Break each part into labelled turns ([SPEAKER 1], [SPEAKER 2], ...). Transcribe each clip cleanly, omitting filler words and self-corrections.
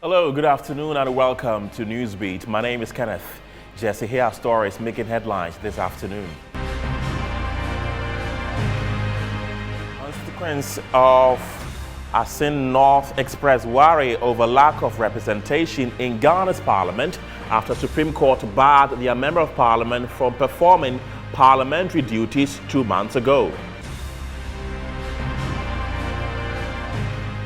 [SPEAKER 1] Hello, good afternoon and welcome to Newsbeat. My name is Kenneth. Jesse, here are stories making headlines this afternoon. Consequence of ASANTE North expressed worry over lack of representation in Ghana's parliament after Supreme Court barred their member of parliament from performing parliamentary duties 2 months ago.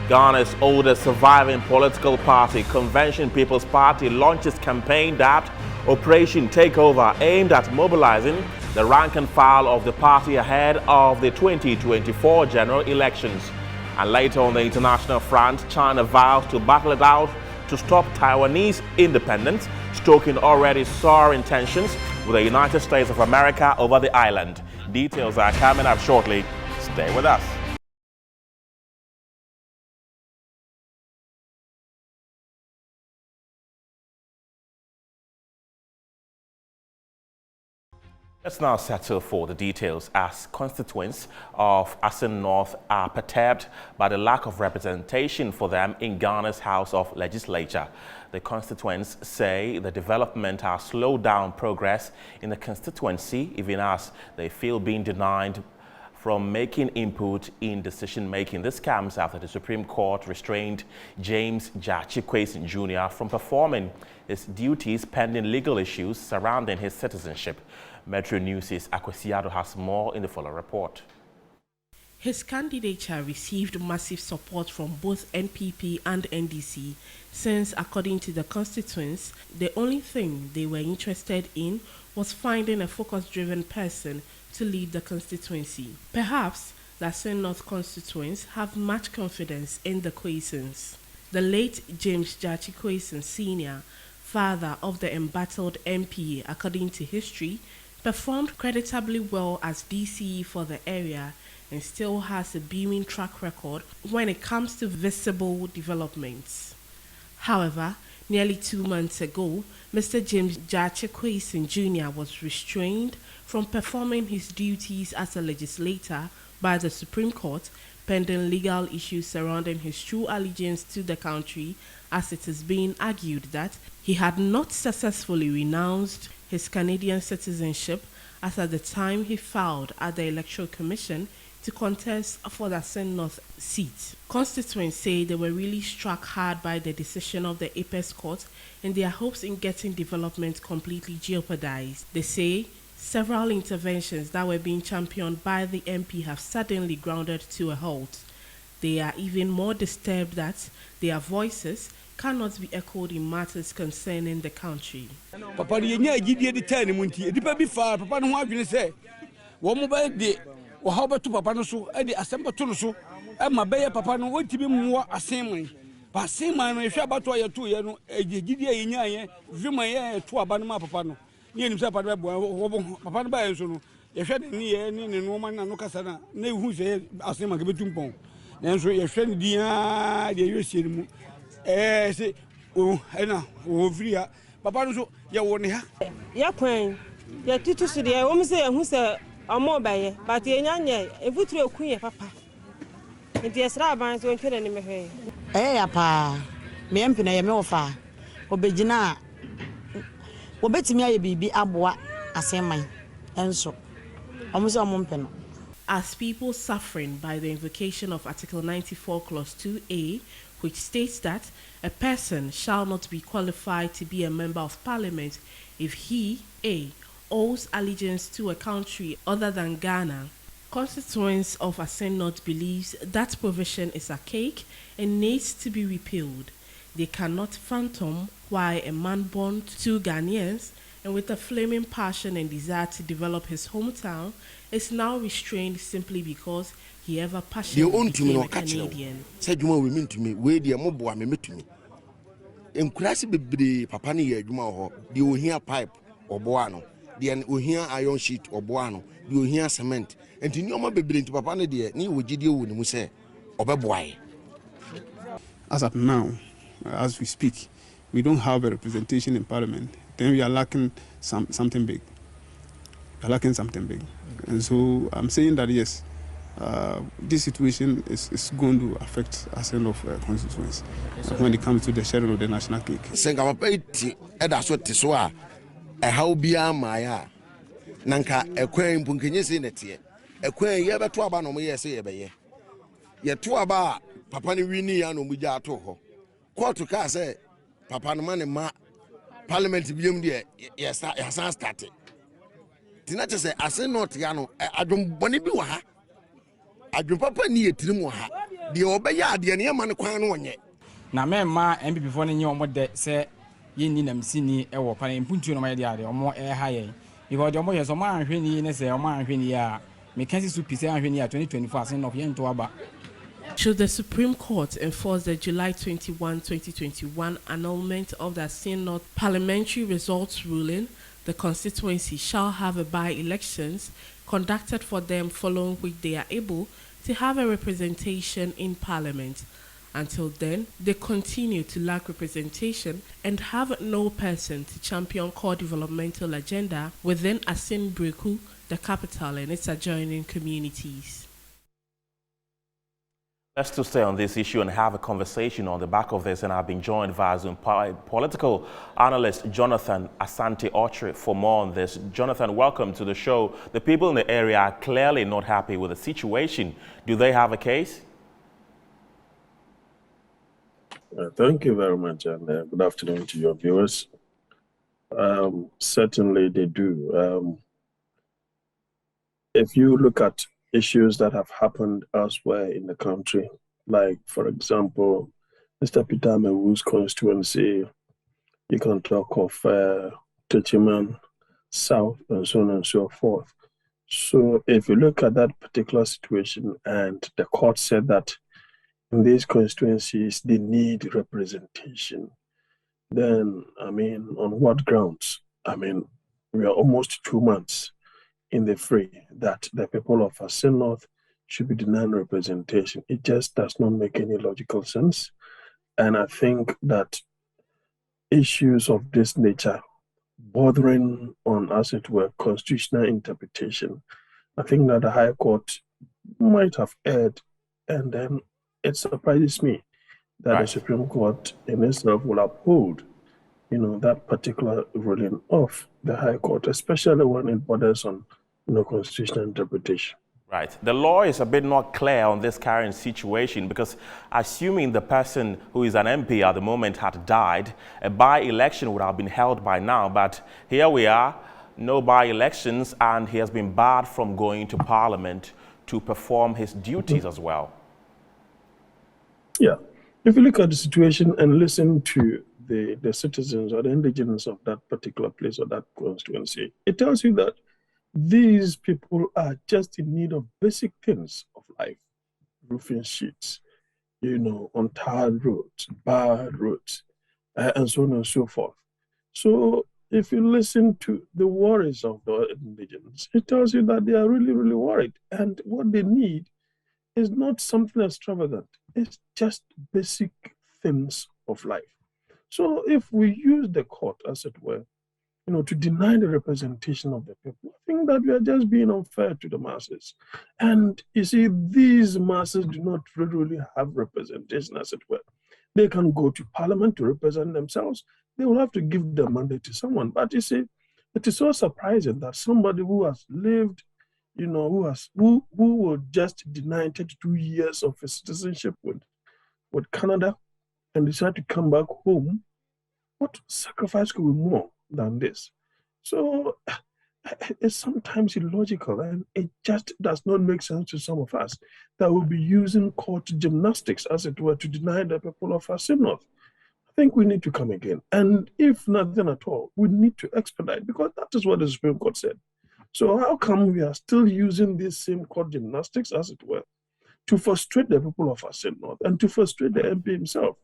[SPEAKER 1] Ghana's oldest surviving political party, Convention People's Party, launches campaign dubbed Operation Takeover, aimed at mobilizing the rank and file of the party ahead of the 2024 general elections. And later on the international front, China vows to battle it out to stop Taiwanese independence, stoking already soaring tensions with the United States of America over the island. Details are coming up shortly. Stay with us. Let's now settle for the details as constituents of ASANTE North are perturbed by the lack of representation for them in Ghana's House of Legislature. The constituents say the development has slowed down progress in the constituency, even as they feel being denied from making input in decision-making. This comes after the Supreme Court restrained James Gyakye Jr. from performing his duties pending legal issues surrounding his citizenship. Metro News' Akwesiado has more in the following report.
[SPEAKER 2] His candidature received massive support from both NPP and NDC, since, according to the constituents, the only thing they were interested in was finding a focus-driven person to lead the constituency. Perhaps the ASANTE North constituents have much confidence in the Kwesons. The late James Gyakye Sr., father of the embattled MP, according to history, performed creditably well as DCE for the area and still has a beaming track record when it comes to visible developments. However, nearly 2 months ago, Mr. James Gyakye Jr. was restrained from performing his duties as a legislator by the Supreme Court, pending legal issues surrounding his true allegiance to the country, as it is being argued that he had not successfully renounced his Canadian citizenship as at the time he filed at the Electoral Commission to contest for the ASANTE North seat. Constituents say they were really struck hard by the decision of the Apex Court and their hopes in getting development completely jeopardized. They say several interventions that were being championed by the MP have suddenly grounded to a halt. They are even more disturbed that their voices cannot be echoed in matters concerning the country.
[SPEAKER 3] Papa yenya agidie de tani munti edipa bi fa papa no ho adwene se wo mo ba de wo ha beto papa no so e de asem beto no so e ma be ye papa no wontimi mmoa asenman ba asenman no ehwe abato ye to ye no agidie yenya ye hwema ye to aba no ma papa no ne enim se papa be papa no ba ye so no ye hwe ne ye ne no ma na no kasa na na ehu se asenman ke betumpon nanso ye hwe ne dia de yesie mu say oh ena o vria papa no so ye woni ha
[SPEAKER 4] ya kwan ya tutu so de wo me say ehu say omo baye but ye nyanye evutru ekun ye papa nti esra ban so ntwe ne me hwe
[SPEAKER 5] ya pa me empina ye me ofa obegina obetimi aye bibi aboa asenman enso omo say omo mpeno.
[SPEAKER 2] As people suffering by the invocation of Article 94 Clause 2A, which states that a person shall not be qualified to be a member of parliament if he, A, owes allegiance to a country other than Ghana. Constituents of ASANTE North believes that provision is archaic and needs to be repealed. They cannot fathom why a man born to 2 Ghanaians and with a flaming passion and desire to develop his hometown is now restrained simply because he ever passionately became a Canadian.
[SPEAKER 6] Said you we mean to me, where the mobo me to me. Enkurasi bebre papa ni ye adwuma ho, de ohia pipe oboano, de ohia iron sheet oboano, de ohia cement. Enti nyoma bebre nti papa ne de ni wogide wo ne mu se obeboae.
[SPEAKER 7] As of now, as we speak, we don't have a representation in parliament. Then we are lacking something big. We are lacking something big. And so I'm saying that yes, this situation is going to affect ASANTE of constituents when it comes to the sharing of the national cake.
[SPEAKER 6] Senga papa iti eda so te so a how bia maya nanka ekwan mpunkenye se nete ekwan ye beto aba no mo ye se ye beye ye to aba papa ne wini ya no mugya ato ho court ka say papa no ma parliament biem de ya start tina che say ase not ya no adwom bone bi wa ha adwom papa ni yetirim wa ha de obeya de ne ma ne kwan no onye
[SPEAKER 8] na memma MPP fo ne nye omo de se yenni namsini e wo pan mpuntu no ma de ade omo ha ye because the omo ye so ma anhweni ne se omo anhweni ya me kan si su pise anhweni ya 2024 ASANTE of yento aba.
[SPEAKER 2] Should the Supreme Court enforce the July 21, 2021 annulment of the ASANTE parliamentary results ruling, the constituency shall have by-elections conducted for them, following which they are able to have a representation in Parliament. Until then, they continue to lack representation and have no person to champion core developmental agenda within ASANTE, the capital, and its adjoining communities.
[SPEAKER 1] Let's still stay on this issue and have a conversation on the back of this, and I've been joined via Zoom by political analyst Jonathan Asante Ochre for more on this. Jonathan, welcome to the show. The people in the area are clearly not happy with the situation. Do they have a case?
[SPEAKER 9] Thank you very much, and good afternoon to your viewers. Certainly they do. If you look at issues that have happened elsewhere in the country, like, for example, Mr. Peter Mewu's constituency, you can talk of Techiman South, and so on and so forth. So if you look at that particular situation, and the court said that in these constituencies they need representation, then, I mean, on what grounds? I mean, we are almost 2 months in the fray that the people of ASANTE should be denied representation. It just does not make any logical sense. And I think that issues of this nature, bordering on, as it were, constitutional interpretation, I think that the High Court might have erred. And then it surprises me that the Supreme Court in itself will uphold, you know, that particular ruling of the High Court, especially when it borders on, you know, constitutional interpretation.
[SPEAKER 1] Right. The law is a bit not clear on this current situation, because assuming the person who is an MP at the moment had died, a by-election would have been held by now. But here we are, no by-elections, and he has been barred from going to Parliament to perform his duties as well.
[SPEAKER 9] Yeah. If you look at the situation and listen to the citizens or the indigenous of that particular place or that constituency, it tells you that these people are just in need of basic things of life: roofing sheets, you know, untarred roads, bad roads, and so on and so forth. So if you listen to the worries of the indigenous, it tells you that they are really, really worried. And what they need is not something extravagant. It's just basic things of life. So if we use the court, as it were, you know, to deny the representation of the people, I think that we are just being unfair to the masses. And you see, these masses do not really have representation, as it were. They can go to Parliament to represent themselves. They will have to give their mandate to someone. But you see, it is so surprising that somebody who has lived, you know, who will just deny 32 years of his citizenship with Canada and decide to come back home, what sacrifice could be more than this? So it's sometimes illogical, and it just does not make sense to some of us that will be using court gymnastics, as it were, to deny the people of ASANTE. I think we need to come again. And if nothing at all, we need to expedite, because that is what the Supreme Court said. So how come we are still using this same court gymnastics, as it were, to frustrate the people of ASANTE and to frustrate the MP himself?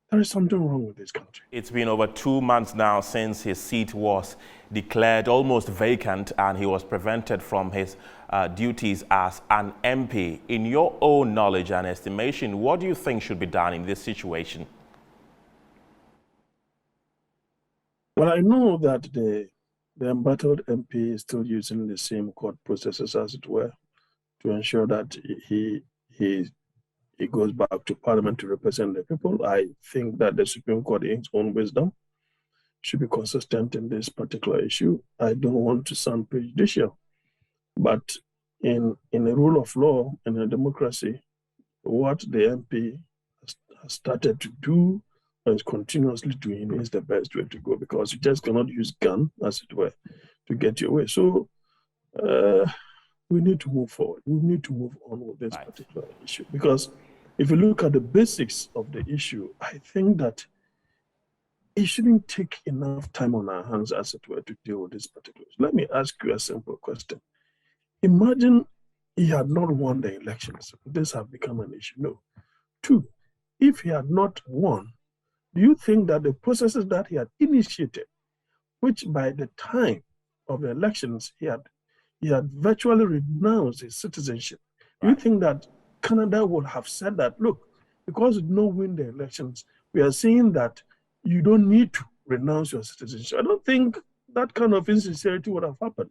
[SPEAKER 9] There is something wrong with this country.
[SPEAKER 1] It's been over 2 months now since his seat was declared almost vacant and he was prevented from his duties as an MP. In your own knowledge and estimation, what do you think should be done in this situation?
[SPEAKER 9] Well, I know that the embattled MP is still using the same court processes, as it were, to ensure that he goes back to Parliament to represent the people. I think that the Supreme Court, in its own wisdom, should be consistent in this particular issue. I don't want to sound prejudicial, but in a rule of law and a democracy, what the MP has started to do and is continuously doing is the best way to go, because you just cannot use gun, as it were, to get your way. So we need to move forward. We need to move on with this particular issue, because if you look at the basics of the issue, I think that it shouldn't take enough time on our hands, as it were, to deal with this particular issue. Let me ask you a simple question. Imagine he had not won the elections. This have become an issue. No. Two, if he had not won, do you think that the processes that he had initiated, which by the time of the elections he had virtually renounced his citizenship, do you think that Canada would have said that, look, because you did not win the elections, we are saying that you don't need to renounce your citizenship? I don't think that kind of insincerity would have happened.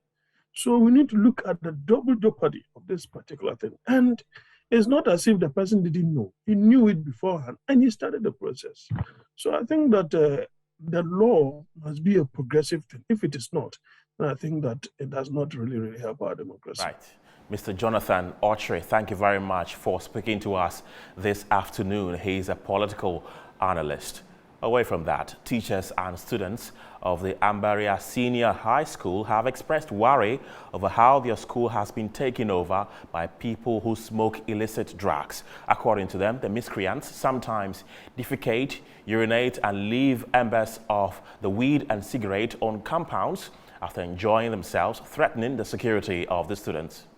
[SPEAKER 9] So we need to look at the double jeopardy of this particular thing. And it's not as if the person didn't know. He knew it beforehand and he started the process. So I think that the law must be a progressive thing. If it is not, then I think that it does not really help our democracy.
[SPEAKER 1] Right. Mr. Jonathan Autry, thank you very much for speaking to us this afternoon. He's a political analyst. Away from that, teachers and students of the Ambaria Senior High School have expressed worry over how their school has been taken over by people who smoke illicit drugs. According to them, the miscreants sometimes defecate, urinate, and leave embers of the weed and cigarette on compounds after enjoying themselves, threatening the security of the students.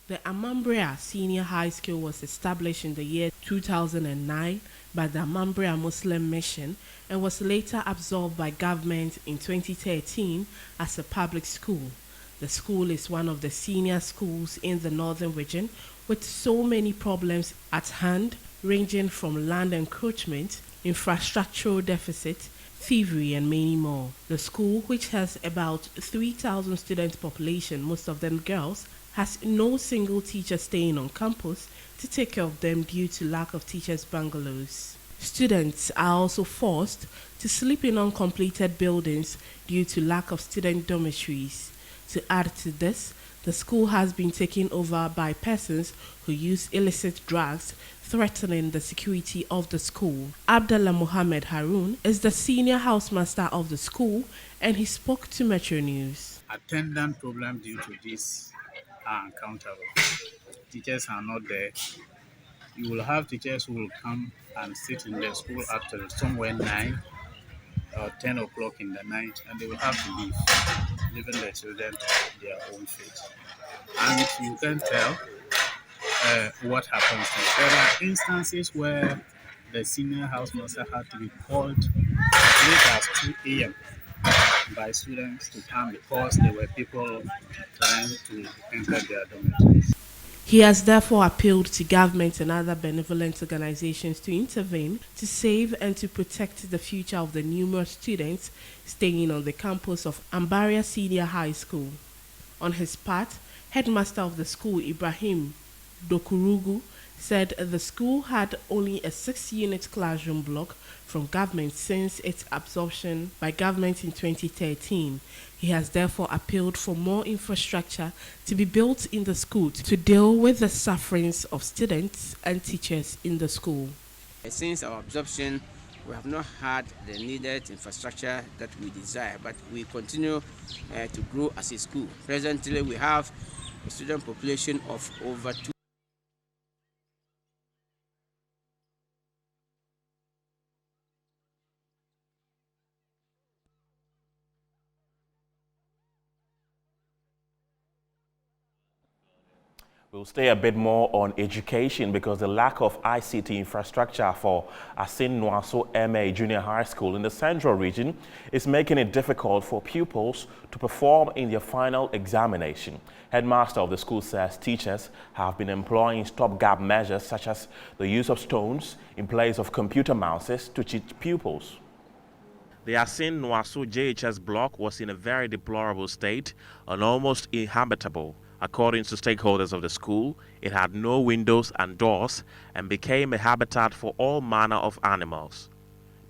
[SPEAKER 2] The Amambrea Senior High School was established in the year 2009 by the Amambrea Muslim Mission and was later absorbed by government in 2013 as a public school. The school is one of the senior schools in the northern region with so many problems at hand, ranging from land encroachment, infrastructural deficit, thievery, and many more. The school, which has about 3,000 student population, most of them girls, has no single teacher staying on campus to take care of them due to lack of teachers' bungalows. Students are also forced to sleep in uncompleted buildings due to lack of student dormitories. To add to this, the school has been taken over by persons who use illicit drugs, threatening the security of the school. Abdullah Mohammed Harun is the senior housemaster of the school, and he spoke to Metro News.
[SPEAKER 10] Attendant problem due to this are uncountable. Teachers are not there. You will have teachers who will come and sit in the school after somewhere 9 or 10 o'clock in the night, and they will have to leave, leaving the children to their own fate. And you can tell what happens next. There are instances where the senior housemaster had to be called late as 2 a.m. by students to come because there were people trying to enter their dormitories.
[SPEAKER 2] He has therefore appealed to government and other benevolent organizations to intervene to save and to protect the future of the numerous students staying on the campus of Ambaria Senior High School. On his part, headmaster of the school, Ibrahim Dokurugu, said the school had only a 6-unit classroom block from government since its absorption by government in 2013. He has therefore appealed for more infrastructure to be built in the school to deal with the sufferings of students and teachers in the school.
[SPEAKER 11] Since our absorption, we have not had the needed infrastructure that we desire, but we continue to grow as a school. Presently, we have a student population of over 2.
[SPEAKER 1] We'll stay a bit more on education because the lack of ICT infrastructure for Asin Nwaso MA Junior High School in the central region is making it difficult for pupils to perform in their final examination. Headmaster of the school says teachers have been employing stopgap measures such as the use of stones in place of computer mouses to cheat pupils. The Asin Nwaso JHS block was in a very deplorable state and almost inhabitable According to stakeholders of the school, it had no windows and doors and became a habitat for all manner of animals.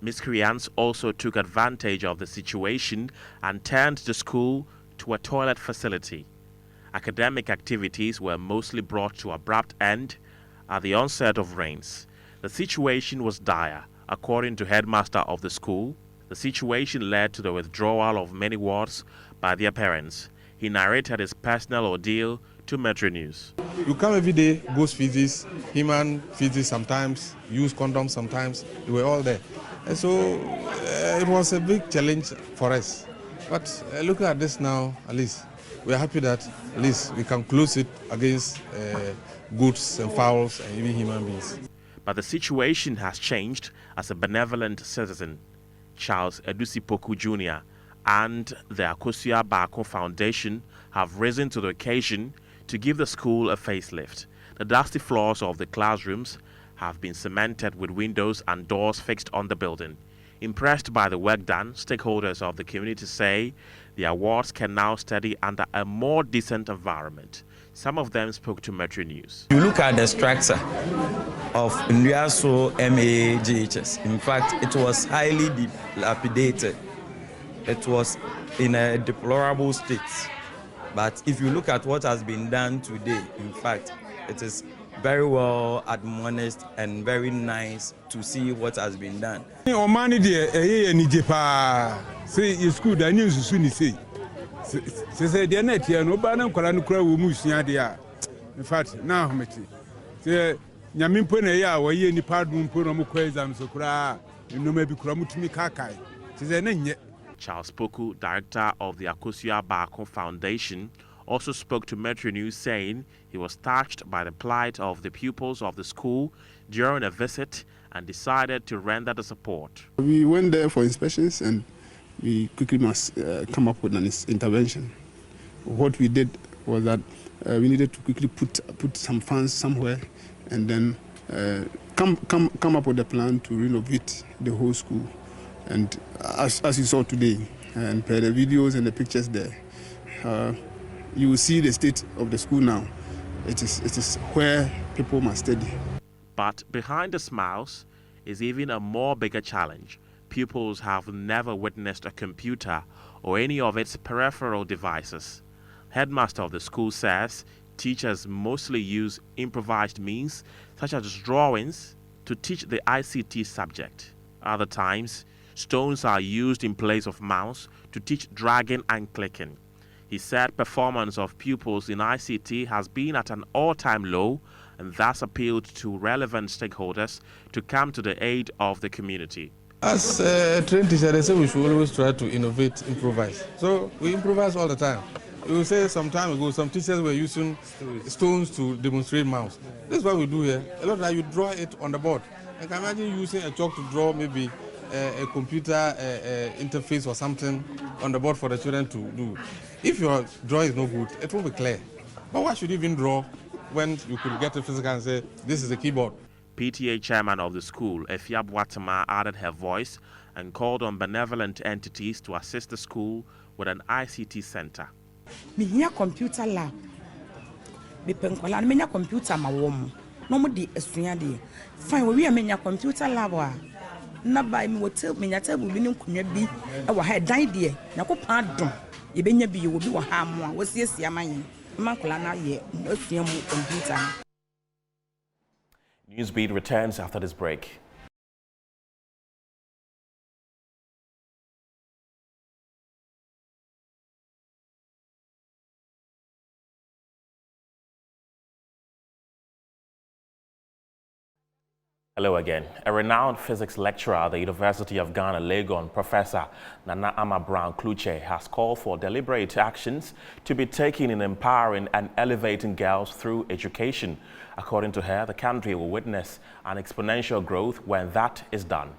[SPEAKER 1] Miscreants also took advantage of the situation and turned the school to a toilet facility. Academic activities were mostly brought to abrupt end at the onset of rains. The situation was dire. According to headmaster of the school, the situation led to the withdrawal of many wards by their parents. He narrated his personal ordeal to Metro News.
[SPEAKER 12] You come every day, ghost feces, human feces sometimes, use condoms sometimes, they were all there. And so it was a big challenge for us. But looking at this now, at least, we are happy that at least we can close it against goods and fowls and even human beings.
[SPEAKER 1] But the situation has changed as a benevolent citizen, Charles Edusipoku Jr. and the Akosua Bako Foundation have risen to the occasion to give the school a facelift. The dusty floors of the classrooms have been cemented with windows and doors fixed on the building. Impressed by the work done, stakeholders of the community say the wards can now study under a more decent environment. Some of them spoke to Metro News.
[SPEAKER 13] You look at the structure of Nyaso MAGHS. In fact, it was highly dilapidated. It was in a deplorable state. But if you look at what has been done today, in fact, it is very well admonished and very nice to see what has been done.
[SPEAKER 12] In fact, now
[SPEAKER 1] Charles Poku, director of the Akosua Bako Foundation, also spoke to Metro News saying he was touched by the plight of the pupils of the school during a visit and decided to render the support.
[SPEAKER 7] We went there for inspections and we quickly must come up with an intervention. What we did was that we needed to quickly put some funds somewhere and then come up with a plan to renovate the whole school. And as you saw today, and per the videos and the pictures there, you will see the state of the school now. It is where people must study.
[SPEAKER 1] But behind the smiles is even a more bigger challenge. Pupils have never witnessed a computer or any of its peripheral devices. Headmaster of the school says teachers mostly use improvised means, such as drawings, to teach the ICT subject. Other times, stones are used in place of mouse to teach dragging and clicking. He said performance of pupils in ICT has been at an all-time low and thus appealed to relevant stakeholders to come to the aid of the community.
[SPEAKER 12] As a trained teacher, they say we should always try to innovate, improvise. So we improvise all the time. We will say some time ago, some teachers were using stones to demonstrate mouse. This is what we do here. A lot of time you draw it on the board. I can imagine using a chalk to draw maybe a computer interface or something on the board for the children to do. If your drawing is no good, it won't be clear. But why should you even draw when you could get a physical and say, this is a keyboard?
[SPEAKER 1] PTA chairman of the school, Efia Boatema, added her voice and called on benevolent entities to assist the school with an ICT center.
[SPEAKER 5] Minya computer lab. Bipenkola menya computer ma wom. No mo di esua de. Fine, we menya computer lab wa. Na by me hotel menya table bi ne nkonwa bi e wa ha dan de. Na ko pa dom. Ye benya bi ye wo bi wa ha mo a wo siesia mayen. Mankola na ye esua mu computer.
[SPEAKER 1] Newsbeat returns after this break. Hello again. A renowned physics lecturer at the University of Ghana, Legon, Professor Nana Ama Brown Kluche, has called for deliberate actions to be taken in empowering and elevating girls through education. According to her, the country will witness an exponential growth when that is done.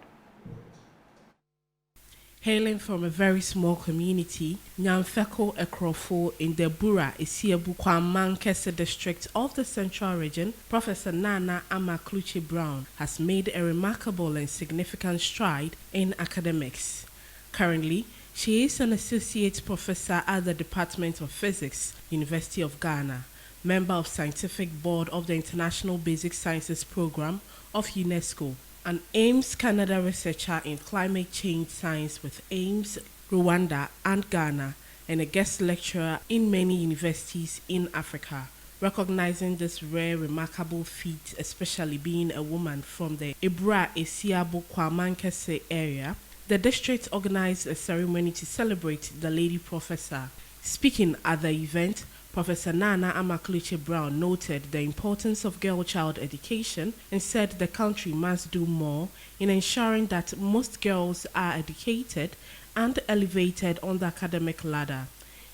[SPEAKER 2] Hailing from a very small community, Nyamfeko Ekrofo in the Bura, Isiebukwa Mankese district of the Central Region, Professor Nana Ama Kluche Brown has made a remarkable and significant stride in academics. Currently, She is an associate professor at the Department of Physics, University of Ghana, member of Scientific Board of the International Basic Sciences Program of UNESCO, an Ames Canada researcher in climate change science with Ames, Rwanda, and Ghana, and a guest lecturer in many universities in Africa. Recognizing this rare, remarkable feat, especially being a woman from the Ebura Esiabo Kwamankese area, the district organized a ceremony to celebrate the lady professor. Speaking at the event, Professor Nana Amakuliche Brown noted the importance of girl-child education and said the country must do more in ensuring that most girls are educated and elevated on the academic ladder.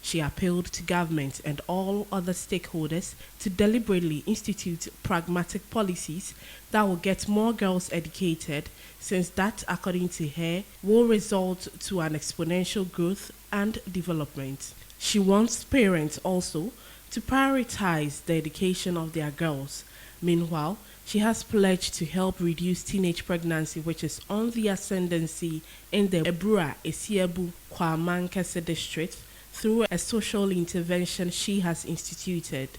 [SPEAKER 2] She appealed to government and all other stakeholders to deliberately institute pragmatic policies that will get more girls educated, since that, according to her, will result to an exponential growth and development. She wants parents also to prioritize the education of their girls. Meanwhile, she has pledged to help reduce teenage pregnancy, which is on the ascendancy in the Ebura Esiabo Kwamankese district, through a social intervention she has instituted.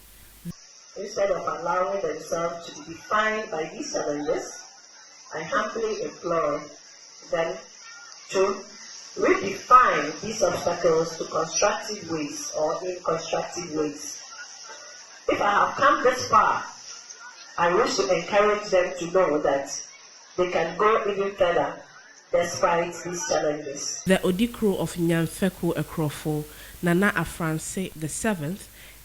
[SPEAKER 14] Instead of allowing themselves to be defined by these challenges, I humbly implore them to redefine these obstacles to constructive ways or in constructive ways. If I have come this far, I wish to encourage them to know that they can go even further despite these challenges.
[SPEAKER 2] The Odikro of Nyamfeko Ekrofo, Nana Afranse VII,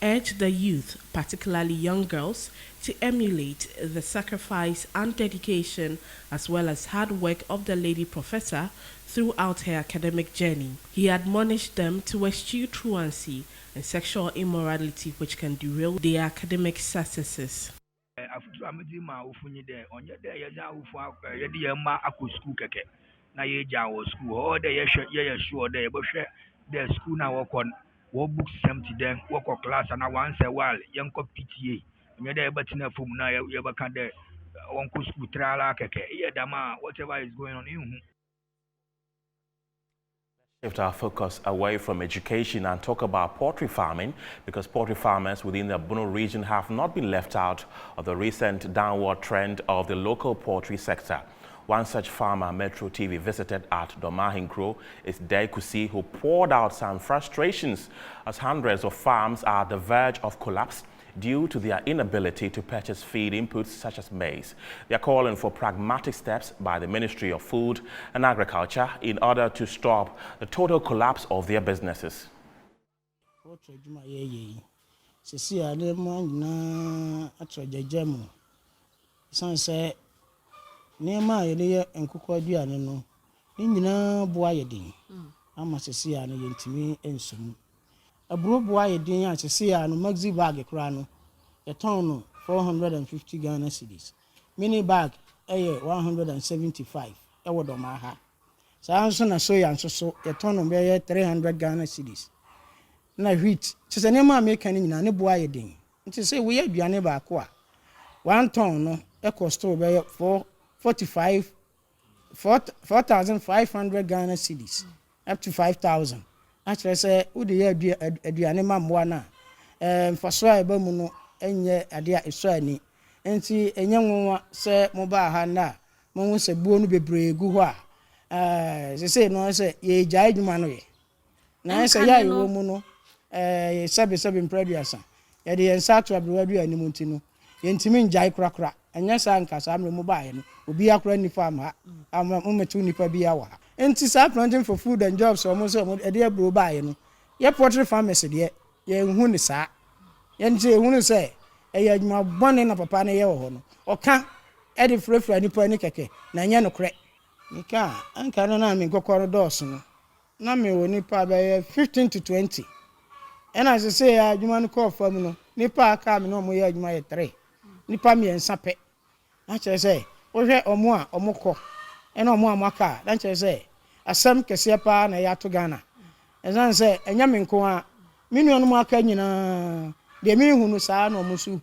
[SPEAKER 2] urged the youth, particularly young girls, to emulate the sacrifice and dedication as well as hard work of the lady professor throughout her academic journey. He admonished them to eschew truancy and sexual immorality, which can derail their academic successes.
[SPEAKER 15] Na ye jawo school all the ye sure the school na work on what books empty them work on class and once a while young PTA and you're but in a form now you ever can the uncle school trial keke yeah dama whatever is going on in.
[SPEAKER 1] Shift our focus away from education and talk about poultry farming, because poultry farmers within the Bono region have not been left out of the recent downward trend of the local poultry sector. One such farmer Metro TV visited at AHENKRO is Daikusi, who poured out some frustrations as hundreds of farms are at the verge of collapse due to their inability to purchase feed inputs such as maize. They are calling for pragmatic steps by the Ministry of Food and Agriculture in order to stop the total collapse of their businesses.
[SPEAKER 16] Nema yeye enkukwa aduane no nyina boa yedin ama sese ya no yentimi ensum aburo boa yedin a sese ya no maxi bag kra no ye ton no 450 Ghana cedis, mini bag 175 ewo DORMAA ha saa nso na soya nso so ye ton no be 300 Ghana cedis na wheat sese nema America ni nyina ne boa yedin nti se we aduane ba ko a 1 ton no e cost be 4,500 Ghana cedis up to 5,000. Actually, say, would the aduane mamwa na mfaso eba mu no enye ade a eso ani enti enye nwa se moba ha na mo se buo no bebre gu ho a se no se ye gya adwuma no ye na se ya yo mu no sebe mpraduasa ye de yensa to abrewadu ani mu ntino yentimi njai krakra anya sa nkasa amre mo baaye no obi akra ni farm ha metu nipa bi awa enti sa planting for food and jobs so mo e de abro baaye no ye poultry farmers de ye hu ni sa ye nje hu ni se e ya adwuma bone na papa na ye wo ho no oka e de frefra nipa ni keke na nya no kre nika anka no na me kokoro dos no na me wo nipa be 15 to 20 and as I say ya adwuma no call farm no nipa aka me no mo ye adwuma ye 3 nipa mi ensape na chere say wo hwe omo a omokọ ena omo amaka na chere say asem kese pa na ya to Ghana ezan say enya me nko a minu onu aka nyina de mi hu no saa na omo su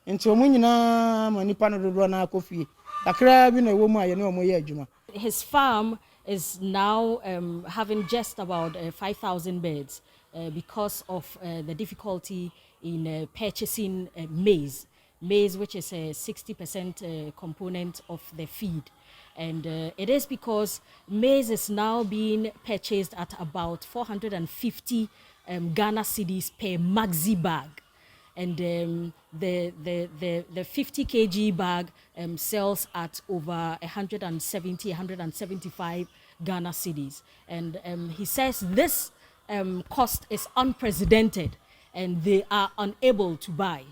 [SPEAKER 16] nti omo nyina ma nipa no dodo na akofie takra bi na wo mu aye na omo ye adwuma.
[SPEAKER 17] His farm is now having just about 5,000 beds because of the difficulty in purchasing maize, which is a 60% component of the feed. And it is because maize is now being purchased at about 450 Ghana cedis per maxi bag. And the 50 kg bag sells at over 170, 175 Ghana cedis. And he says this cost is unprecedented and they are unable to buy.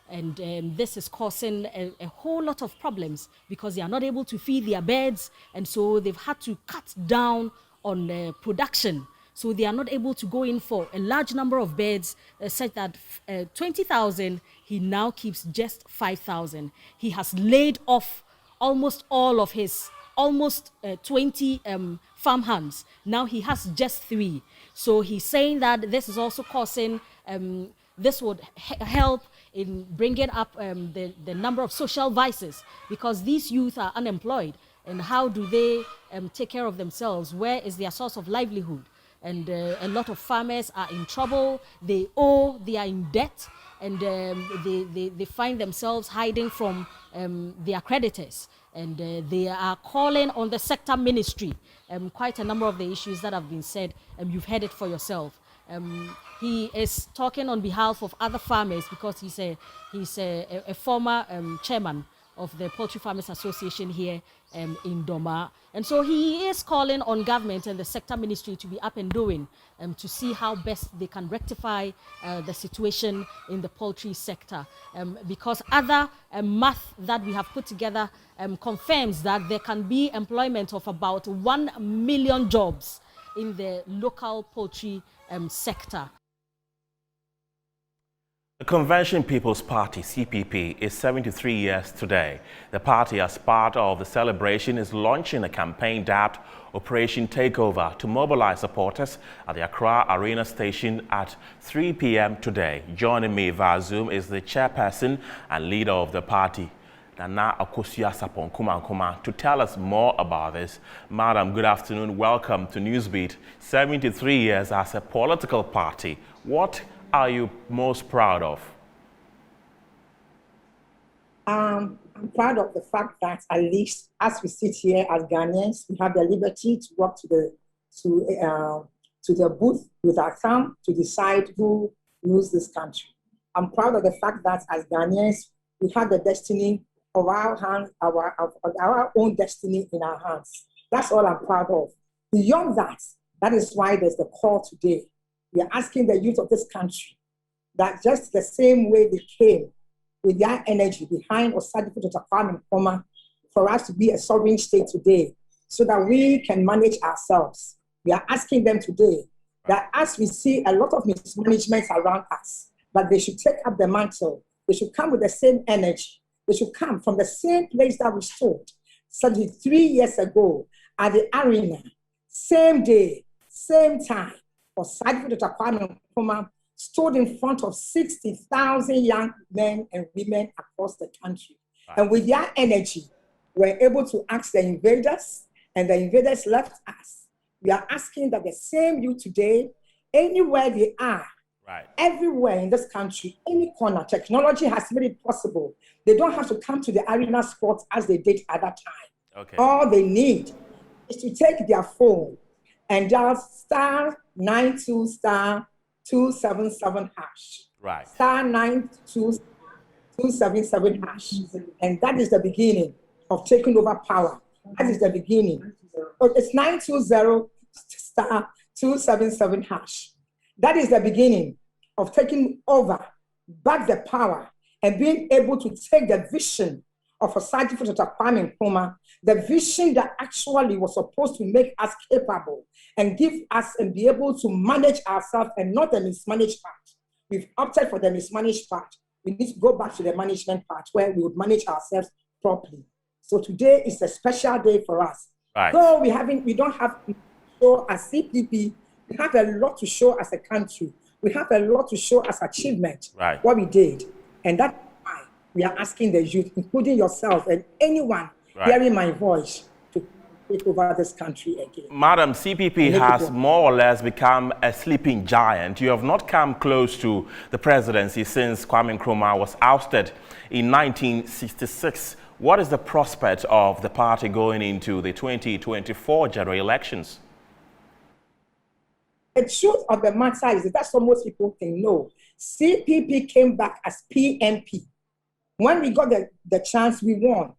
[SPEAKER 17] And this is causing a whole lot of problems because they are not able to feed their birds, and so they've had to cut down on production. So they are not able to go in for a large number of birds, such that 20,000, he now keeps just 5,000. He has laid off almost all of his 20 farmhands. Now he has just 3. So he's saying that this is also causing, this would help in bringing up the number of social vices, because these youth are unemployed. And how do they take care of themselves? Where is their source of livelihood? And a lot of farmers are in trouble. They are in debt, and they find themselves hiding from their creditors. And they are calling on the sector ministry. Quite a number of the issues that have been said, you've heard it for yourself. He is talking on behalf of other farmers because he's a former chairman of the Poultry Farmers Association here in DORMAA. And so he is calling on government and the sector ministry to be up and doing to see how best they can rectify the situation in the poultry sector. Because other math that we have put together confirms that there can be employment of about 1 million jobs in the local poultry sector.
[SPEAKER 1] The Convention People's Party, CPP, is 73 years today. The party, as part of the celebration, is launching a campaign dubbed Operation Takeover to mobilize supporters at the Accra Arena Station at 3 p.m. today. Joining me via Zoom is the chairperson and leader of the party, Nana Akosua Sapon Kumankuma, to tell us more about this. Madam, good afternoon. Welcome to Newsbeat. 73 years as a political party. What are you most proud of?
[SPEAKER 18] I'm proud of the fact that at least as we sit here as Ghanaians, we have the liberty to walk to the booth with our thumb to decide who rules this country. I'm proud of the fact that as Ghanaians, we have the destiny of our hands, our own destiny in our hands. That's all I'm proud of. Beyond that, that is why there's the call today. We are asking the youth of this country that just the same way they came with their energy behind Osadifo Kwame Nkrumah for us to be a sovereign state today so that we can manage ourselves. We are asking them today that as we see a lot of mismanagement around us, that they should take up the mantle. They should come with the same energy. They should come from the same place that we stood 73 years ago at the arena, same day, same time. Osadifo Kwame Nkrumah stood in front of 60,000 young men and women across the country. Right. And with their energy, we're able to ask the invaders, and the invaders left us. We are asking that the same youth today, anywhere they are, right, everywhere in this country, any corner, technology has made it possible. They don't have to come to the arena sport as they did at that time. Okay. All they need is to take their phone and dial *92*277#. Right. *92277#. And that is the beginning of taking over power. That is the beginning. It's 920*277#. That is the beginning of taking over, back the power, and being able to take the vision of Osadifo Kwame Nkrumah, the vision that actually was supposed to make us capable and give us and be able to manage ourselves and not the mismanaged part. We've opted for the mismanaged part. We need to go back to the management part where we would manage ourselves properly. So today is a special day for us. Right. Though we don't have to show as CPP, we have a lot to show as a country. We have a lot to show as achievement, right, what we did. And that's why we are asking the youth, including yourself and anyone, right, hearing my voice, to take over this country again.
[SPEAKER 1] Madam, CPP has more or less become a sleeping giant. You have not come close to the presidency since Kwame Nkrumah was ousted in 1966. What is the prospect of the party going into the 2024 general elections?
[SPEAKER 18] The truth of the matter is that's what most people think. No, CPP came back as PNP. When we got the chance, we won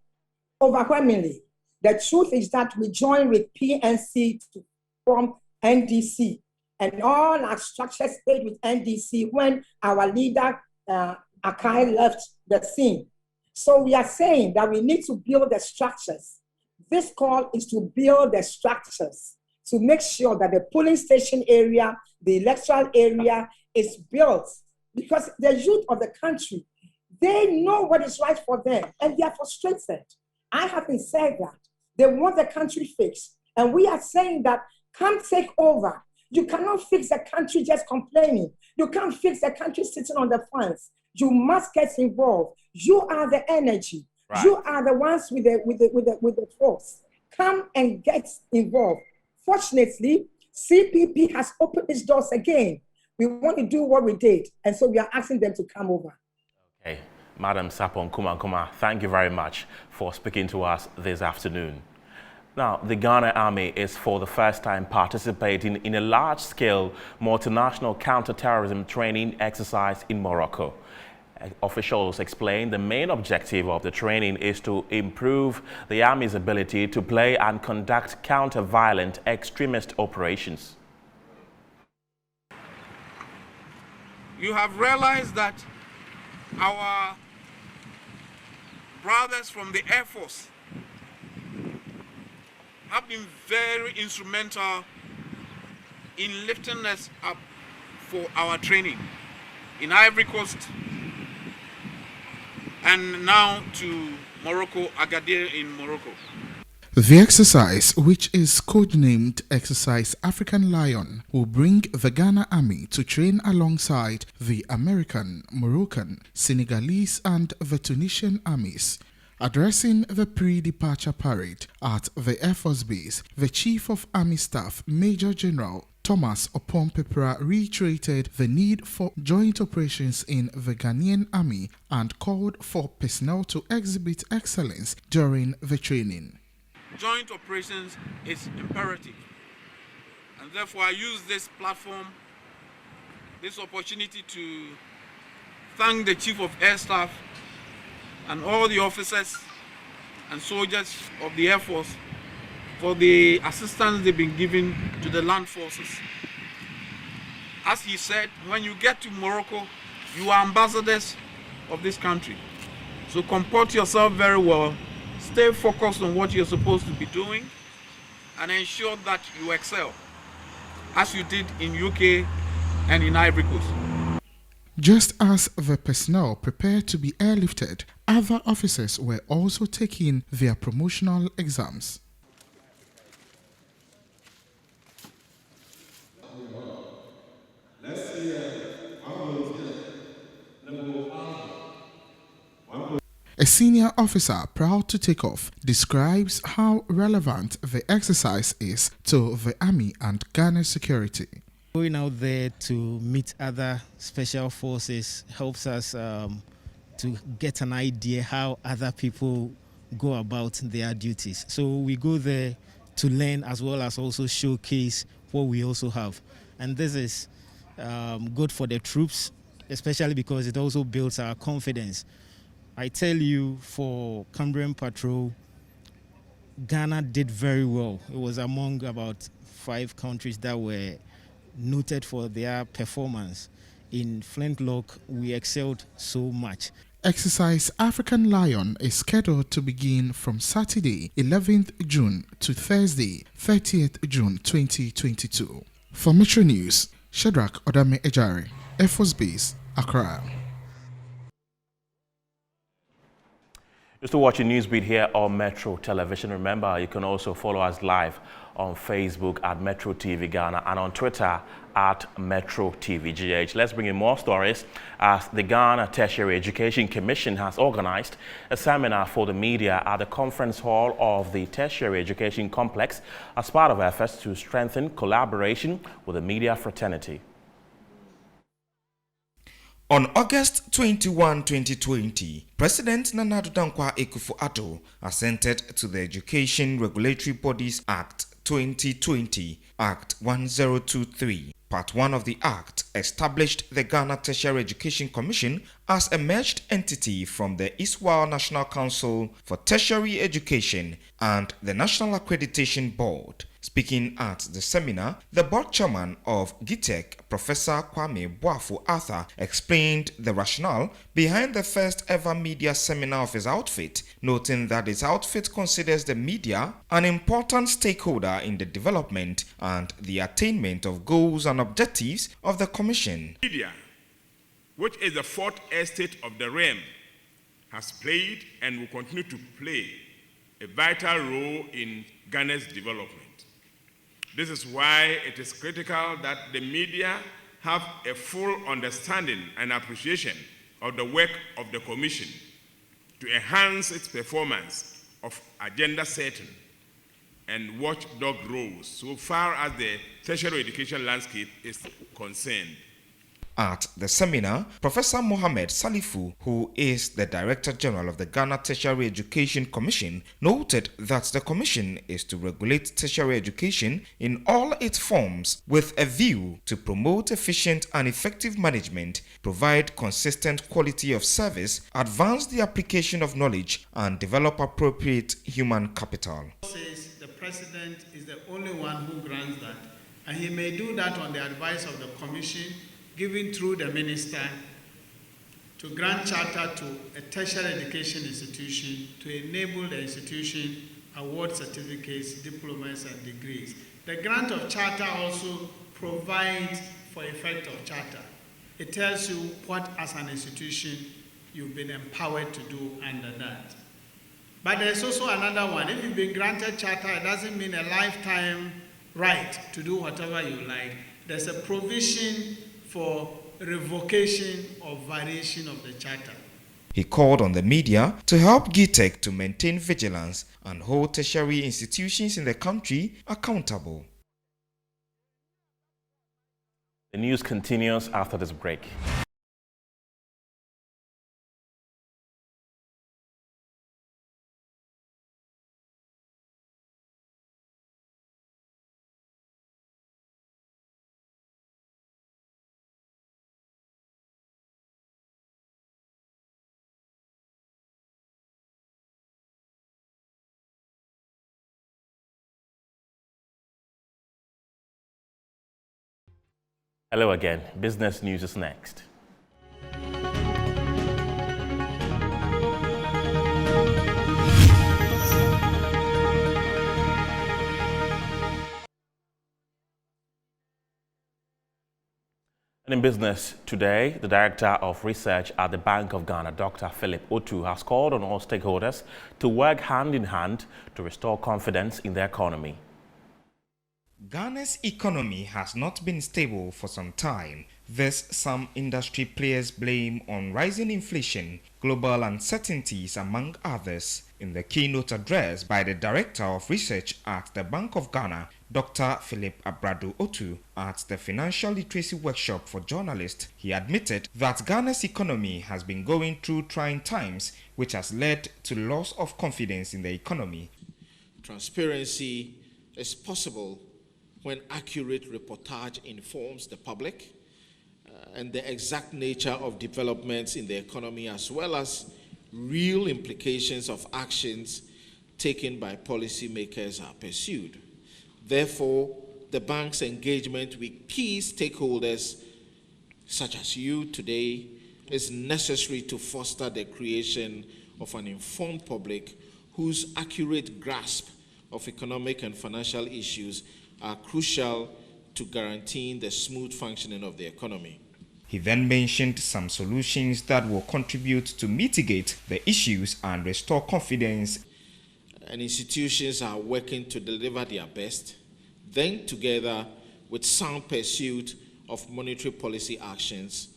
[SPEAKER 18] overwhelmingly. The truth is that we joined with PNC to form NDC, and all our structures stayed with NDC when our leader, Akai, left the scene. So we are saying that we need to build the structures. This call is to build the structures to make sure that the polling station area, the electoral area is built, because the youth of the country, they know what is right for them and they are frustrated. I haven't said that. They want the country fixed. And we are saying that come take over. You cannot fix the country just complaining. You can't fix the country sitting on the fence. You must get involved. You are the energy. Right. You are the ones with the force. Come and get involved. Fortunately, CPP has opened its doors again. We want to do what we did, and so we are asking them to come over.
[SPEAKER 1] Okay, Madam Sapon Kuma, thank you very much for speaking to us this afternoon. Now, the Ghana Army is for the first time participating in a large-scale multinational counter-terrorism training exercise in Morocco. Officials explain the main objective of the training is to improve the Army's ability to play and conduct counter-violent extremist operations.
[SPEAKER 19] You have realized that our brothers from the Air Force have been very instrumental in lifting us up for our training in Ivory Coast and now to Morocco, Agadir in Morocco.
[SPEAKER 20] The exercise, which is codenamed Exercise African Lion, will bring the Ghana Army to train alongside the American, Moroccan, Senegalese and the Tunisian armies. Addressing the pre-departure parade at the Air Force Base, the Chief of Army Staff, Major General Thomas Opompepra, reiterated the need for joint operations in the Ghanaian Army and called for personnel to exhibit excellence during the training.
[SPEAKER 19] Joint operations is imperative, and therefore I use this platform, this opportunity to thank the Chief of Air Staff and all the officers and soldiers of the Air Force for the assistance they've been giving to the land forces. As he said, when you get to Morocco, you are ambassadors of this country. So comport yourself very well, stay focused on what you're supposed to be doing, and ensure that you excel, as you did in UK and in Ivory Coast.
[SPEAKER 20] Just as the personnel prepared to be airlifted, other officers were also taking their promotional exams. A senior officer proud to take off describes how relevant the exercise is to the Army and Ghana's security.
[SPEAKER 21] Going out there to meet other special forces helps us to get an idea how other people go about their duties. So we go there to learn as well as also showcase what we also have. And this is good for the troops, especially because it also builds our confidence. I tell you, for Cambrian Patrol, Ghana did very well. It was among about 5 countries that were noted for their performance. In Flintlock, we excelled so much.
[SPEAKER 20] Exercise African Lion is scheduled to begin from Saturday, 11th June to Thursday, 30th June 2022. For Metro News, Shadrach Odame Ejari, Air Force Base, Accra.
[SPEAKER 1] You're still watching Newsbeat here on Metro Television. Remember, you can also follow us live on Facebook at Metro TV Ghana and on Twitter at Metro TV GH. Let's bring in more stories as the Ghana Tertiary Education Commission has organized a seminar for the media at the conference hall of the Tertiary Education Complex as part of efforts to strengthen collaboration with the media fraternity.
[SPEAKER 3] On August 21, 2020, President Nana Addo Dankwa Akufo-Addo assented to the Education Regulatory Bodies Act 2020, Act 1023. Part 1 of the Act established the Ghana Tertiary Education Commission as a merged entity from the ISWA National Council for Tertiary Education and the National Accreditation Board. Speaking at the seminar, the board chairman of GITEC, Professor Kwame Boafo Arthur, explained the rationale behind the first ever media seminar of his outfit, noting that his outfit considers the media an important stakeholder in the development and the attainment of goals and objectives of the Commission.
[SPEAKER 22] Media, which is the fourth estate of the realm, has played and will continue to play a vital role in Ghana's development. This is why it is critical that the media have a full understanding and appreciation of the work of the Commission to enhance its performance of agenda setting and watchdog roles so far as the tertiary education landscape is concerned.
[SPEAKER 3] At the seminar, Professor Mohammed Salifu, who is the Director General of the Ghana Tertiary Education Commission, noted that the Commission is to regulate tertiary education in all its forms with a view to promote efficient and effective management, provide consistent quality of service, advance the application of knowledge, and develop appropriate human capital.
[SPEAKER 23] The President is the only one who grants that, and he may do that on the advice of the Commission, given through the Minister, to grant charter to a tertiary education institution to enable the institution award certificates, diplomas, and degrees. The grant of charter also provides for effect of charter. It tells you what, as an institution, you've been empowered to do under that. But there's also another one. If you've been granted charter, it doesn't mean a lifetime right to do whatever you like. There's a provision for revocation or variation of the charter.
[SPEAKER 3] He called on the media to help GITEC to maintain vigilance and hold tertiary institutions in the country accountable.
[SPEAKER 1] The news continues after this break. Hello again. Business news is next. And in business today, the Director of Research at the Bank of Ghana, Dr. Philip Otu, has called on all stakeholders to work hand in hand to restore confidence in the economy.
[SPEAKER 3] Ghana's economy has not been stable for some time. This, some industry players blame on rising inflation, global uncertainties, among others. In the keynote address by the Director of Research at the Bank of Ghana, Dr. Philip Abrado Otu, at the Financial Literacy Workshop for Journalists, he admitted that Ghana's economy has been going through trying times, which has led to loss of confidence in the economy.
[SPEAKER 24] Transparency is possible when accurate reportage informs the public and the exact nature of developments in the economy, as well as real implications of actions taken by policymakers are pursued. Therefore, the bank's engagement with key stakeholders, such as you today, is necessary to foster the creation of an informed public whose accurate grasp of economic and financial issues are crucial to guaranteeing the smooth functioning of the economy.
[SPEAKER 3] He then mentioned some solutions that will contribute to mitigate the issues and restore confidence.
[SPEAKER 24] And institutions are working to deliver their best, then together with sound pursuit of monetary policy actions,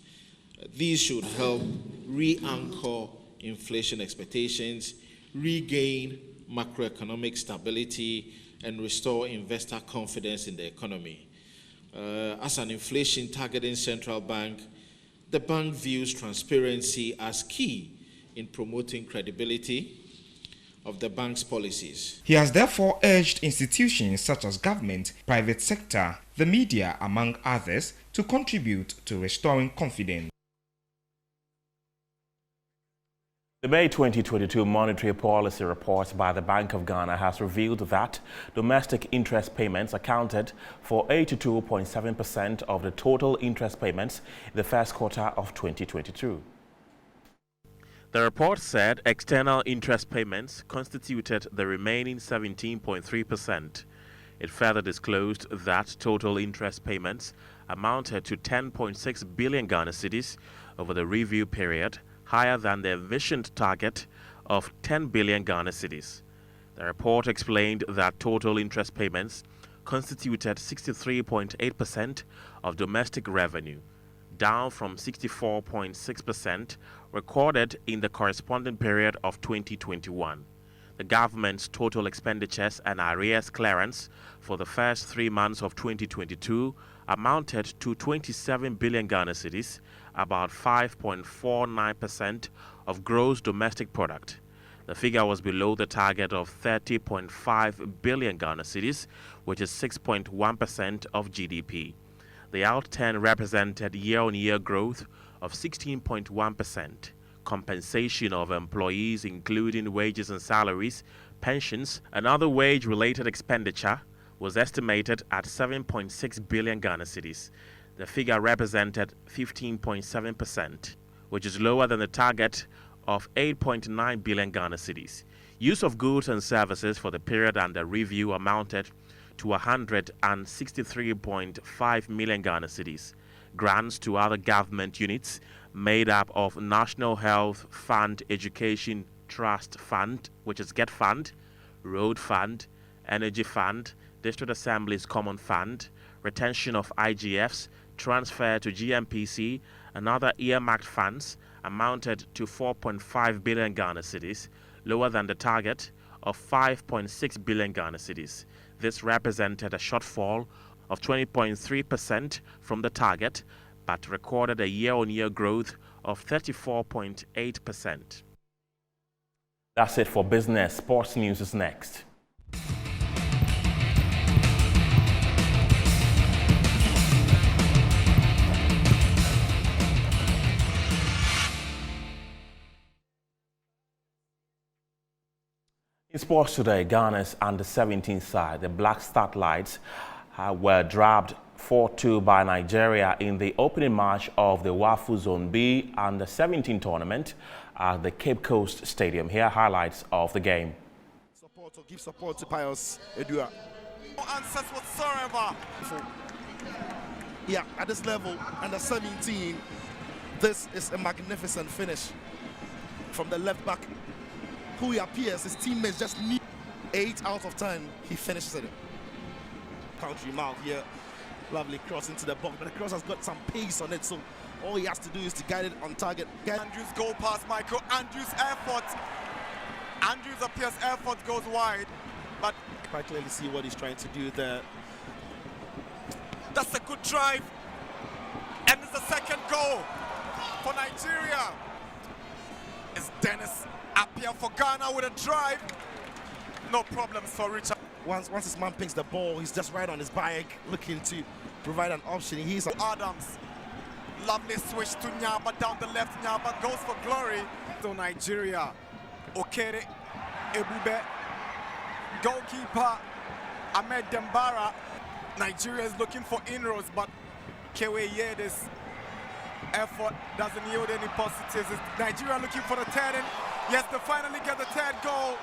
[SPEAKER 24] these should help re-anchor inflation expectations, regain macroeconomic stability, and restore investor confidence in the economy. As an inflation-targeting central bank, the bank views transparency as key in promoting credibility of the bank's policies.
[SPEAKER 3] He has therefore urged institutions such as government, private sector, the media, among others, to contribute to restoring confidence.
[SPEAKER 1] The May 2022 Monetary Policy Report by the Bank of Ghana has revealed that domestic interest payments accounted for 82.7% of the total interest payments in the first quarter of 2022. The report said external interest payments constituted the remaining 17.3%. It further disclosed that total interest payments amounted to 10.6 billion Ghana cedis over the review period, higher than the envisioned target of 10 billion Ghana cedis. The report explained that total interest payments constituted 63.8% of domestic revenue, down from 64.6% recorded in the corresponding period of 2021. The government's total expenditures and arrears clearance for the first 3 months of 2022 amounted to 27 billion Ghana cedis, about 5.49% of gross domestic product. The figure was below the target of 30.5 billion Ghana cedis, which is 6.1% of GDP. The outturn represented year-on-year growth of 16.1%. Compensation of employees, including wages and salaries, pensions, and other wage-related expenditure, was estimated at 7.6 billion Ghana cedis. The figure represented 15.7%, which is lower than the target of 8.9 billion Ghana cedis. Use of goods and services for the period under review amounted to 163.5 million Ghana cedis. Grants to other government units made up of National Health Fund, Education Trust Fund, which is GET Fund, Road Fund, Energy Fund, District Assembly's Common Fund, retention of IGFs, transfer to GMPC, and other earmarked funds amounted to 4.5 billion Ghana cedis, lower than the target of 5.6 billion Ghana cedis. This represented a shortfall of 20.3% from the target, but recorded a year-on-year growth of 34.8%. That's it for business. Sports news is next. In sports today, Ghana's under-17 side, the Black Starlights, were dropped 4-2 by Nigeria in the opening match of the WAFU Zone B under-17 tournament at the Cape Coast Stadium. Here are highlights of the game.
[SPEAKER 4] Give support to Pius Edua. No answers whatsoever. Yeah, at this level, under-17, this is a magnificent finish from the left back, who he appears his teammates just need. 8 out of 10, he finishes it. Country mouth here, lovely cross into the box, but the cross has got some pace on it, so all he has to do is to guide it on target. Andrews goal past Michael Andrews' effort. Andrews appears effort goes wide, but quite clearly see what he's trying to do there. That's a good drive, and it's the second goal for Nigeria. It's Dennis Appiah for Ghana with a drive. No problems for Richard. Once his man picks the ball, he's just right on his bike, looking to provide an option. He's Adams. Lovely switch to Nyaba down the left. Nyaba goes for glory. So Nigeria, Okere, Ebube, goalkeeper Ahmed Dembara. Nigeria is looking for inroads, but Kewe Yede's effort doesn't yield any positives. Nigeria looking for the third, and yes, they finally get the third goal.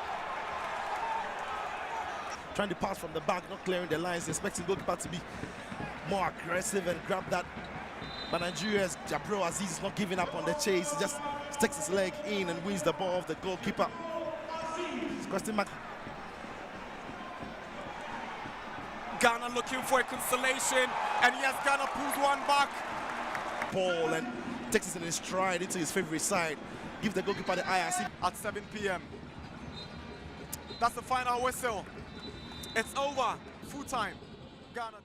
[SPEAKER 4] Trying to pass from the back, not clearing the lines, expecting goalkeeper to be more aggressive and grab that
[SPEAKER 6] But Nigeria's Jabril Aziz is not giving up on the chase. He just sticks his leg in and wins the ball off the goalkeeper. It's question mark.
[SPEAKER 4] Ghana looking for a consolation, and yes, Ghana pulls one back.
[SPEAKER 6] Ball and takes it in his stride into his favorite side. Gives the goalkeeper the IRC.
[SPEAKER 4] At 7 p.m. That's the final whistle. It's over. Full time. Ghana 2.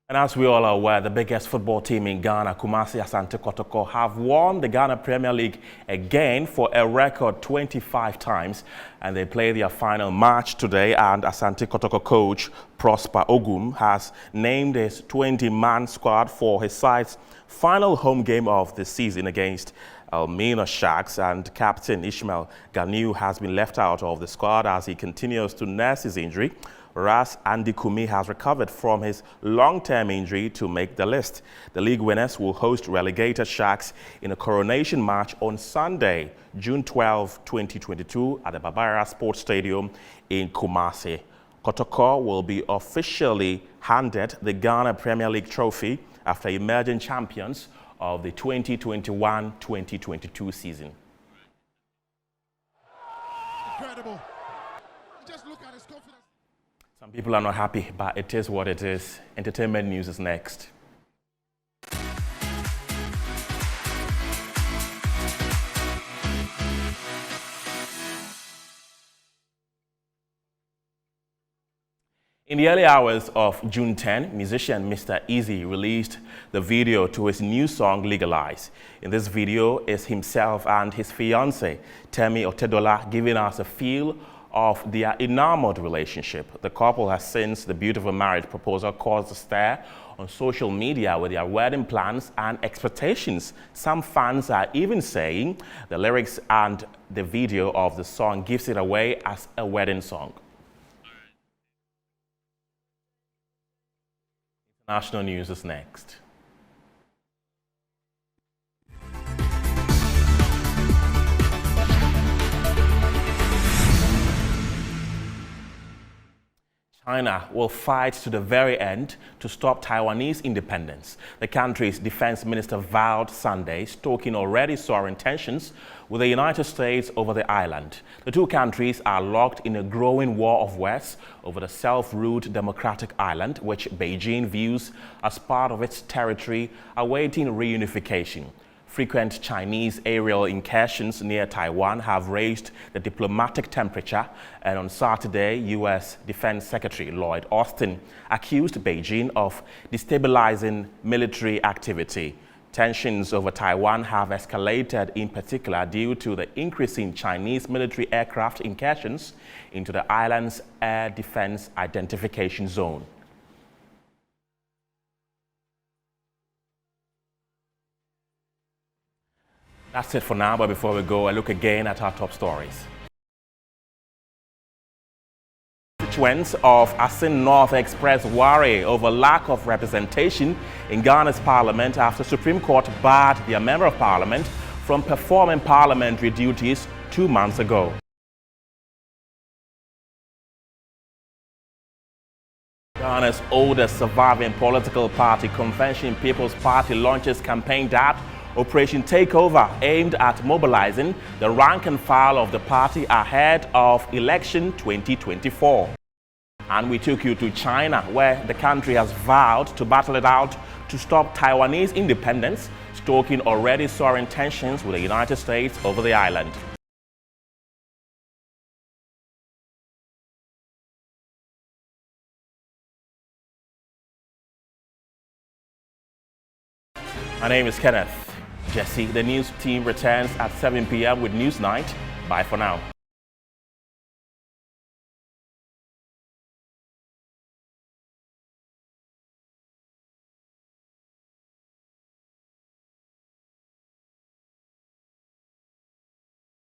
[SPEAKER 1] And as we all are aware, the biggest football team in Ghana, Kumasi Asante KOTOKO, have won the Ghana Premier League again for a record 25 times. And they play their final match today, and Asante KOTOKO coach Prosper Ogum has named his 20-man squad for his side's final home game of the season against Elmina Sharks, and captain Ishmael Ganiu has been left out of the squad as he continues to nurse his injury, whereas Andy Kumi has recovered from his long-term injury to make the list. The league winners will host relegated Sharks in a coronation match on Sunday, June 12, 2022 at the Babara Sports Stadium in Kumasi. KOTOKO will be officially handed the Ghana Premier League trophy after emerging champions of the 2021-2022 season.
[SPEAKER 8] Incredible. Just look at his confidence.
[SPEAKER 1] Some people are not happy, but it is what it is. Entertainment news is next. In the early hours of June 10, musician Mr. Easy released the video to his new song, Legalize. In this video is himself and his fiancée, Temi Otedola, giving us a feel of their enamored relationship. The couple has, since the beautiful marriage proposal caused a stir on social media with their wedding plans and expectations. Some fans are even saying the lyrics and the video of the song gives it away as a wedding song. National news is next. China will fight to the very end to stop Taiwanese independence. The country's defense minister vowed Sunday, stoking already soaring tensions with the United States over the island. The two countries are locked in a growing war of words over the self-ruled democratic island, which Beijing views as part of its territory awaiting reunification. Frequent Chinese aerial incursions near Taiwan have raised the diplomatic temperature, and on Saturday, U.S. Defense Secretary Lloyd Austin accused Beijing of destabilizing military activity. Tensions over Taiwan have escalated, in particular due to the increasing Chinese military aircraft incursions into the island's air defense identification zone. That's it for now, but before we go, a look again at our top stories. Constituents of Asin North expressed worry over lack of representation in Ghana's parliament after Supreme Court barred their member of parliament from performing parliamentary duties 2 months ago. Ghana's oldest surviving political party, Convention People's Party, launches campaign dubbed Operation Takeover, aimed at mobilizing the rank and file of the party ahead of election 2024. And we took you to China, where the country has vowed to battle it out to stop Taiwanese independence, stoking already soaring tensions with the United States over the island. My name is Kenneth Jesse. The news team returns at 7 p.m. with Newsnight. Bye for now.